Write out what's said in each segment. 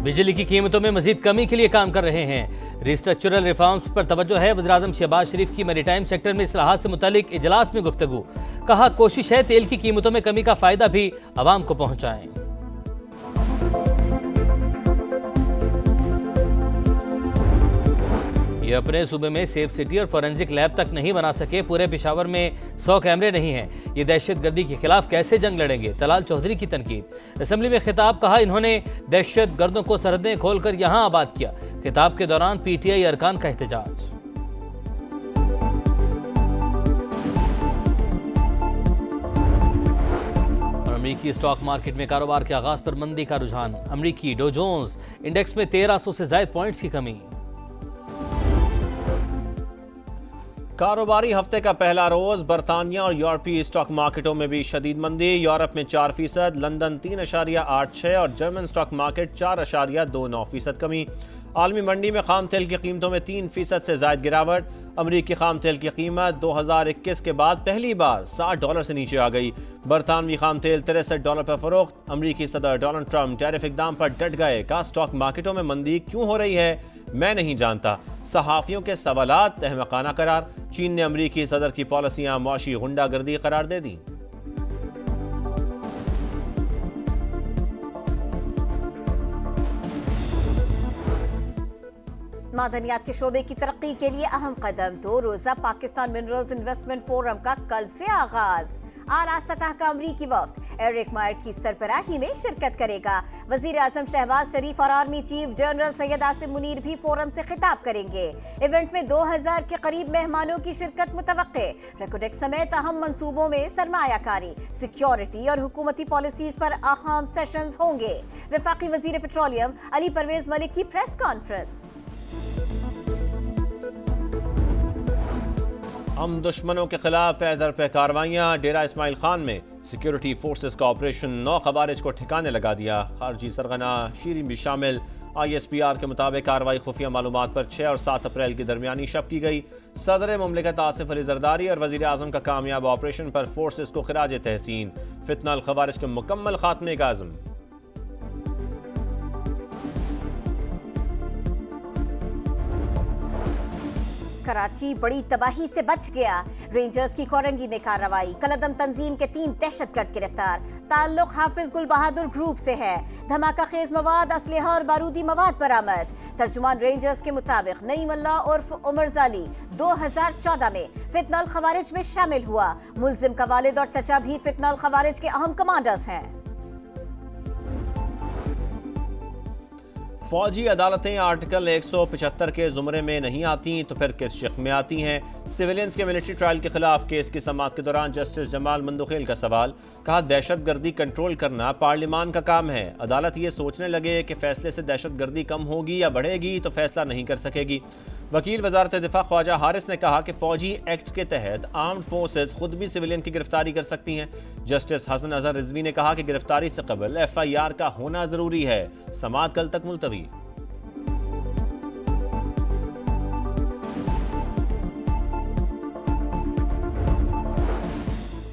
बिजली की कीमतों में मजीद कमी के लिए काम कर रहे हैं। रिस्ट्रक्चरल रिफॉर्म्स पर तवज्जो है। वज़ीर-ए-आज़म शहबाज शरीफ की मैरीटाइम सेक्टर में इस्लाहात से मुतालिक इजलास में गुफ्तगू। कहा, कोशिश है तेल की कीमतों में कमी का फायदा भी आवाम को पहुंचाएं। ये अपने सूबे में सेफ सिटी और फॉरेंसिक लैब तक नहीं बना सके। पूरे पेशावर में 100 कैमरे नहीं हैं। ये दहशतगर्दी के खिलाफ कैसे जंग लड़ेंगे? तलाल चौधरी की तनकीद। असेंबली में खिताब। कहा, इन्होंने दहशतगर्दों को सरहदें खोलकर यहां आबाद किया। खिताब के दौरान पीटीआई अरकान का एहतजाज। अमरीकी स्टॉक मार्केट में कारोबार के आगाज पर मंदी का रुझान। अमरीकी डो जोन्स इंडेक्स में 1300 से ज्यादा पॉइंट्स की कमी। कारोबारी हफ्ते का पहला रोज बरतानिया और यूरोपीय स्टॉक मार्केटों में भी शदीद मंदी। यूरोप में 4%, लंदन 3.86 और जर्मन स्टॉक मार्केट 4.29% कमी। आलमी मंडी में खाम तेल की कीमतों में 3% से ज्यादा गिरावट। अमरीकी खाम तेल की कीमत 2021 के बाद पहली बार $60 से नीचे आ गई। बरतानवी खाम तेल $63 पर फरोख्त। अमरीकी सदर डोनाल्ड ट्रंप टैरिफ इकदाम पर डट गए। कहा, स्टॉक मार्केटों में मंदी क्यों हो रही है मैं नहीं जानता। सहाफियों के सवालात अहमकाना करार। चीन ने अमरीकी सदर की पॉलिसियां मुआशी गुंडागर्दी करार दे दी। मादनियात के शोबे की तरक्की के लिए अहम कदम। 2 रोजा पाकिस्तान मिनरल्स इन्वेस्टमेंट फोरम का कल से आगाज। आला सतह का अमरीकी वफ्द एरिक मायर की सरबराही में शिरकत करेगा। वज़ीर-ए-आज़म शहबाज शरीफ और army chief general Syed Asim Munir भी फोरम से खिताब करेंगे। इवेंट में 2000 के करीब मेहमानों की शिरकत मुतवक्के। रेकोडेक समेत अहम मंसूबों में सरमायाकारी, सिक्योरिटी और हुकूमती पॉलिसीज पर अहम सेशंस होंगे। वफाकी वजीर पेट्रोलियम अली परवेज मलिक की प्रेस कॉन्फ्रेंस। हम दुश्मनों के खिलाफ पैदर पे कार्रवाइयां। डेरा इस्माइल खान में सिक्योरिटी फोर्सेस का ऑपरेशन 9 खवारिज को ठिकाने लगा दिया। खारजी सरगना शीरीन भी शामिल। ISPR के मुताबिक कार्रवाई खुफिया मालूमात पर 6 और 7 अप्रैल की दरमियानी शब की गई। सदर मुमलिकत आसिफ अली जरदारी और वजीर आजम का कामयाब ऑपरेशन पर फोर्सेस को खिराज तहसीन। फितना अल खवारिज के मुकम्मल खात्मे का आज़म। कराची बड़ी तबाही से बच गया। रेंजर्स की कोरंगी में कार्रवाई। कलदम तंजीम के 3 दहशतगर्द गिरफ्तार। ताल्लुक हाफिज गुल बहादुर ग्रुप से है। धमाका खेज मवाद, असलहा और बारूदी मवाद बरामद। तर्जुमान रेंजर्स के मुताबिक नईम अल्लाह उर्फ उमर जाली 2014 में फितना अल खवारिज में शामिल हुआ। मुलजिम का वालिद और चचा भी फितना अल खवारिज के अहम कमांडर्स हैं। फौजी अदालतें आर्टिकल 175 के जुमरे में नहीं आती तो फिर किस शक में आती हैं? सिविलियंस के मिलिट्री ट्रायल के खिलाफ केस की समाअत के दौरान जस्टिस जमाल मंदुखेल का सवाल। कहा, दहशतगर्दी कंट्रोल करना पार्लिमान का काम है। अदालत ये सोचने लगे कि फैसले से दहशतगर्दी कम होगी या बढ़ेगी तो फैसला नहीं कर सकेगी। वकील वजारत दिफा ख्वाजा हारिस ने कहा कि फौजी एक्ट के तहत आर्म्ड फोर्सेज खुद भी सिविलियन की गिरफ्तारी कर सकती हैं। जस्टिस हसन अजहर रिजवी ने कहा कि गिरफ्तारी से कबल FIR का होना जरूरी है। समाअत कल तक मुलतवी।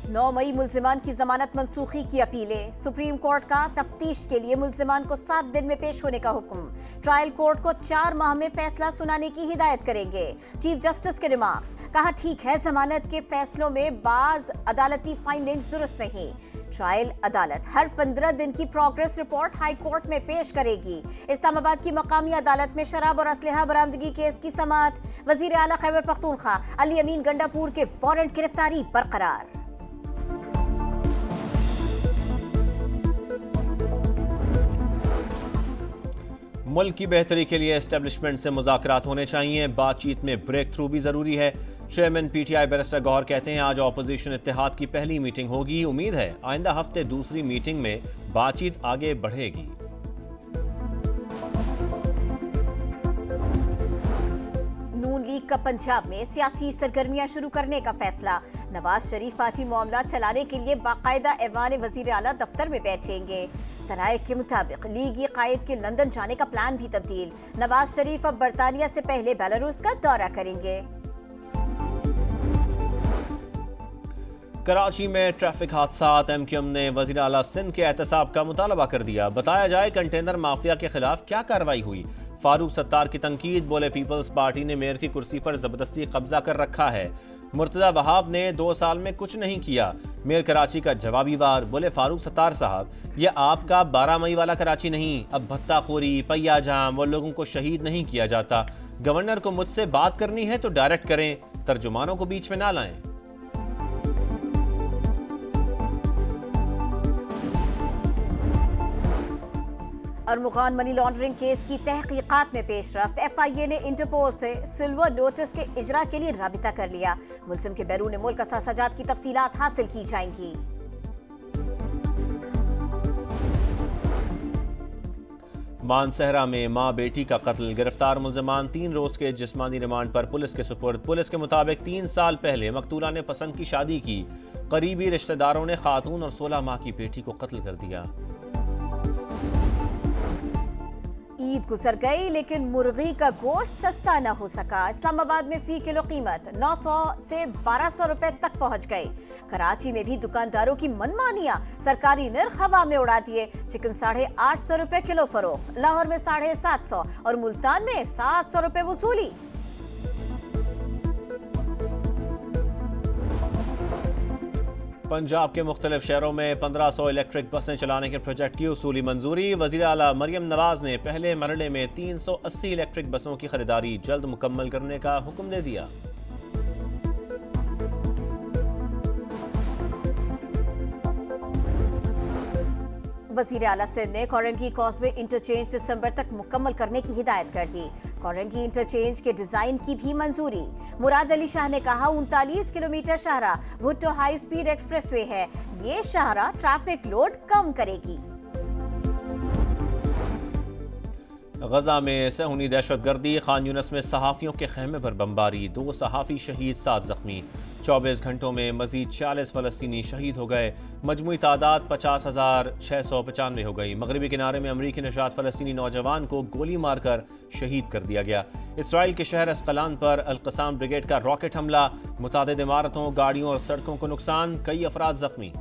9 मई मुल्जिमान की जमानत मनसूखी की अपीलें। सुप्रीम कोर्ट का तफ्तीश के लिए मुल्जिमान को 7 दिन में पेश होने का हुक्म। ट्रायल कोर्ट को 4 माह में फैसला सुनाने की हिदायत करेंगे। चीफ जस्टिस के रिमार्क्स। कहा, ठीक है, जमानत के फैसलों में बाज अदालती फाइंडिंग्स दुरुस्त नहीं। ट्रायल अदालत हर 15 दिन की प्रोग्रेस रिपोर्ट हाई कोर्ट में पेश करेगी। इस्लामाबाद की मकामी अदालत में शराब और असलहा बरामदगी केस की समाअत। वजीर आला खैबर पख्तूनख्वा अली अमीन गंडापुर के वारंट गिरफ्तारी बरकरार। मुल्क की बेहतरी के लिए एस्टेब्लिशमेंट से मुज़ाकरात होने चाहिए। बातचीत में ब्रेक थ्रू भी जरूरी है। चेयरमैन PTI बैरिस्टर गौहर कहते हैं, आज ऑपोजिशन इत्तेहाद की पहली मीटिंग होगी। उम्मीद है आइंदा हफ्ते दूसरी मीटिंग में बातचीत आगे बढ़ेगी। नून लीग का पंजाब में सियासी सरगर्मियां शुरू करने का फैसला। नवाज शरीफ पार्टी मामला चलाने के लिए बाकायदा ऐवान वजीर आला दफ्तर में बैठेंगे। सराय के मुताबिक लीगी कायद के लंदन जाने का प्लान भी तब्दील। नवाज शरीफ अब बरतानिया से पहले बेलारूस का दौरा करेंगे। कराची में ट्रैफिक हादसात। MQM ने वज़ीर आला सिंध के एहतसाब का मुतालबा कर दिया। बताया जाए कंटेनर माफिया के खिलाफ क्या कार्रवाई हुई। फारूक सत्तार की तनकीद, बोले पीपल्स पार्टी ने मेयर की कुर्सी पर जबरदस्ती कब्जा कर रखा है। मुर्तजा वहाब ने 2 साल में कुछ नहीं किया। मेयर कराची का जवाबी वार, बोले फारूक सत्तार साहब, ये आपका 12 मई वाला कराची नहीं। अब भत्ताखोरी, पहिया जाम और लोगों को शहीद नहीं किया जाता। गवर्नर को मुझसे बात करनी है तो डायरेक्ट करें, तर्जुमानों को बीच में ना लाएं। अरमुगान मनी लॉन्ड्रिंग केस की तहकीकात में पेशरफ्त। FIA ने इंटरपोल से सिल्वर नोटिस के इजरा के लिए राबिता कर लिया। मुल्ज़िम के बैरून मुल्क असासाजात की तफसीलात हासिल की जाएंगी। मानसहरा में मां बेटी का कत्ल। गिरफ्तार मुल्ज़िमान 3 रोज के जिस्मानी रिमांड पर पुलिस के सुपुर्द। पुलिस के मुताबिक 3 साल पहले मकतूला ने पसंद की शादी की। करीबी रिश्तेदारों ने खातून और 16 माह की बेटी को कत्ल कर दिया। ईद गुजर गई लेकिन मुर्गी का गोश्त सस्ता न हो सका। इस्लामाबाद में फी किलो कीमत 900 से 1200 रुपए तक पहुंच गई। कराची में भी दुकानदारों की मनमानियां, सरकारी निर्ख हवा में उड़ा दिए। चिकन 850 रुपए किलो फरोख्त, लाहौर में 750 और मुल्तान में 700 रुपए वसूली। पंजाब के मुख्तलिफ शहरों में 1500 इलेक्ट्रिक बसें चलाने के प्रोजेक्ट की उसूली मंजूरी। वज़ीर आला मरियम नवाज ने पहले मरहले में 380 इलेक्ट्रिक बसों की खरीदारी जल्द मुकम्मल करने का हुक्म दे दिया। वज़ीर आला सिंध ने कोरंगी कॉजवे इंटरचेंज दिसंबर तक मुकम्मल करने की हिदायत कर दी। कोरंगी इंटरचेंज के डिजाइन की भी मंजूरी। मुराद अली शाह ने कहा 39 kilometre Shahrah Bhutto high speed expressway है। ये शाहरा ट्रैफिक लोड कम करेगी। गजा में सहूनी दहशतगर्दी। खान यूनस में सहाफ़ियों के खेमे पर बमबारी। 2 सहाफ़ी शहीद, 7 जख्मी। 24 घंटों में मजीद 40 फ़लस्तीनी शहीद हो गए। मजमूई तादाद 50,695 हो गई। मगरबी किनारे में अमरीकी नशात फ़लस्तीनी नौजवान को गोली मारकर शहीद कर दिया गया। इसराइल के शहर अस्कलान पर अल-क़साम ब्रिगेड का रॉकेट हमला। मुतादिद इमारतों, गाड़ियों और सड़कों को नुकसान, कई अफराद जख्मी।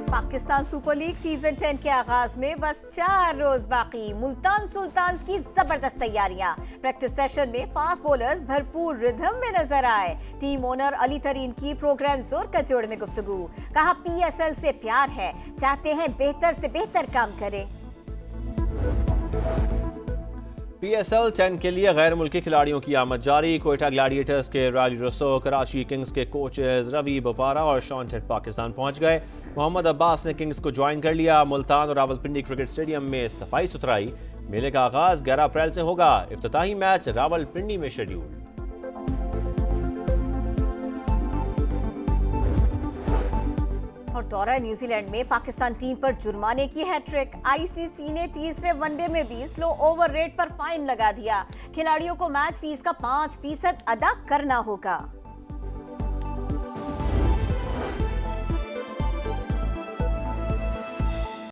पाकिस्तान सुपर लीग सीजन 10 के आगाज में बस 4 रोज बाकी। मुल्तान सुल्तान्स की जबरदस्त तैयारियां। प्रैक्टिस सेशन में फास्ट बॉलर्स भरपूर रिदम में नजर आए। टीम ओनर अली तरीन की प्रोग्राम जोर का जोड़ में गुफ्तगू। कहा PSL से प्यार है, चाहते हैं बेहतर से बेहतर काम करें। PSL 10 के लिए गैर मुल्की खिलाड़ियों की आमद जारी। कोयटा ग्लैडिएटर्स के राली रसो, कराची किंग्स के कोचेज रवि बोपारा और शॉन टेट पाकिस्तान पहुंच गए। मोहम्मद अब्बास ने किंग्स को ज्वाइन कर लिया। मुल्तान और रावलपिंडी क्रिकेट स्टेडियम में सफाई सुथराई। मेले का आगाज 11 अप्रैल से होगा। इफ्तिताही मैच रावलपिंडी में शेड्यूल। और दौरा न्यूजीलैंड में पाकिस्तान टीम पर जुर्माने की हैट्रिक। ICC ने तीसरे वनडे में भी स्लो ओवर रेट पर फाइन लगा दिया। खिलाड़ियों को मैच फीस का 5% अदा करना होगा।